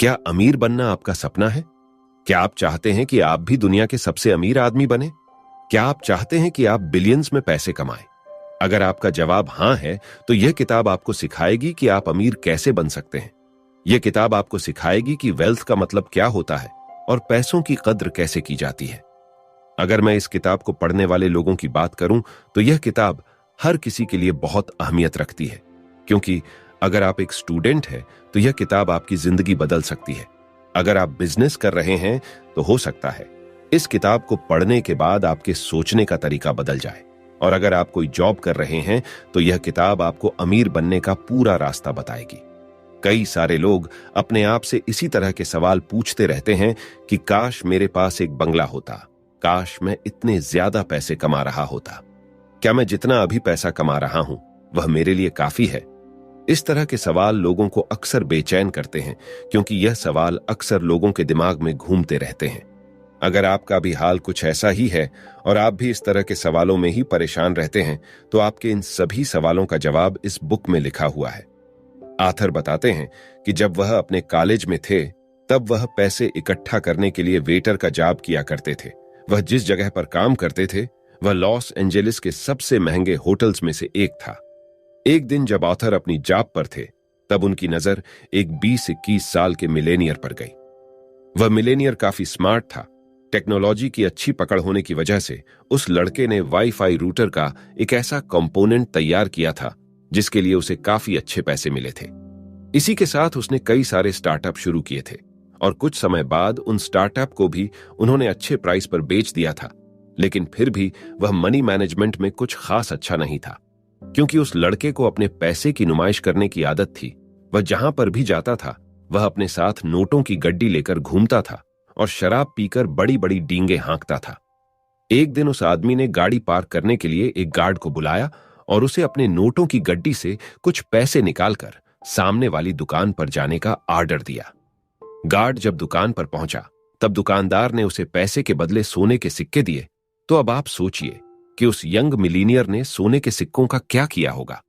क्या अमीर बनना आपका सपना है? क्या आप चाहते हैं कि आप भी दुनिया के सबसे अमीर आदमी बने? क्या आप चाहते हैं कि आप बिलियंस में पैसे कमाएं? अगर आपका जवाब हां है, तो यह किताब आपको सिखाएगी कि आप अमीर कैसे बन सकते हैं। यह किताब आपको सिखाएगी कि वेल्थ का मतलब क्या होता है और पैसों की कद्र कैसे की जाती है। अगर मैं इस किताब को पढ़ने वाले लोगों की बात करूं, तो यह किताब हर किसी के लिए बहुत अहमियत रखती है, क्योंकि अगर आप एक स्टूडेंट हैं, तो यह किताब आपकी जिंदगी बदल सकती है। अगर आप बिजनेस कर रहे हैं, तो हो सकता है इस किताब को पढ़ने के बाद आपके सोचने का तरीका बदल जाए। और अगर आप कोई जॉब कर रहे हैं, तो यह किताब आपको अमीर बनने का पूरा रास्ता बताएगी। कई सारे लोग अपने आप से इसी तरह के सवाल पूछते रहते हैं कि काश मेरे पास एक बंगला होता, काश मैं इतने ज्यादा पैसे कमा रहा होता, क्या मैं जितना अभी पैसा कमा रहा हूं वह मेरे लिए काफी है। इस तरह के सवाल लोगों को अक्सर बेचैन करते हैं, क्योंकि यह सवाल अक्सर लोगों के दिमाग में घूमते रहते हैं। अगर आपका भी हाल कुछ ऐसा ही है और आप भी इस तरह के सवालों में ही परेशान रहते हैं, तो आपके इन सभी सवालों का जवाब इस बुक में लिखा हुआ है। आथर बताते हैं कि जब वह अपने कॉलेज में थे, तब वह पैसे इकट्ठा करने के लिए वेटर का जॉब किया करते थे। वह जिस जगह पर काम करते थे, वह लॉस एंजेलिस के सबसे महंगे होटल्स में से एक था। एक दिन जब ऑथर अपनी जॉब पर थे, तब उनकी नजर एक 20-21 साल के मिलेनियर पर गई। वह मिलेनियर काफी स्मार्ट था। टेक्नोलॉजी की अच्छी पकड़ होने की वजह से उस लड़के ने वाईफाई रूटर का एक ऐसा कंपोनेंट तैयार किया था जिसके लिए उसे काफी अच्छे पैसे मिले थे। इसी के साथ उसने कई सारे स्टार्टअप शुरू किए थे और कुछ समय बाद उन स्टार्टअप को भी उन्होंने अच्छे प्राइस पर बेच दिया था। लेकिन फिर भी वह मनी मैनेजमेंट में कुछ खास अच्छा नहीं था, क्योंकि उस लड़के को अपने पैसे की नुमाइश करने की आदत थी। वह जहां पर भी जाता था, वह अपने साथ नोटों की गड्डी लेकर घूमता था और शराब पीकर बड़ी बड़ी डींगे हाँकता था। एक दिन उस आदमी ने गाड़ी पार्क करने के लिए एक गार्ड को बुलाया और उसे अपने नोटों की गड्डी से कुछ पैसे निकालकर सामने वाली दुकान पर जाने का ऑर्डर दिया। गार्ड जब दुकान पर पहुंचा, तब दुकानदार ने उसे पैसे के बदले सोने के सिक्के दिए। तो अब आप सोचिए कि उस यंग मिलीनियर ने सोने के सिक्कों का क्या किया होगा।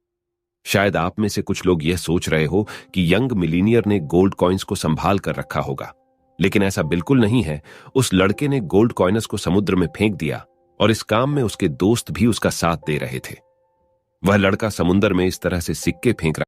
शायद आप में से कुछ लोग यह सोच रहे हो कि यंग मिलीनियर ने गोल्ड कॉइन्स को संभाल कर रखा होगा, लेकिन ऐसा बिल्कुल नहीं है। उस लड़के ने गोल्ड कॉइन्स को समुद्र में फेंक दिया और इस काम में उसके दोस्त भी उसका साथ दे रहे थे। वह लड़का समुद्र में इस तरह से सिक्के फेंक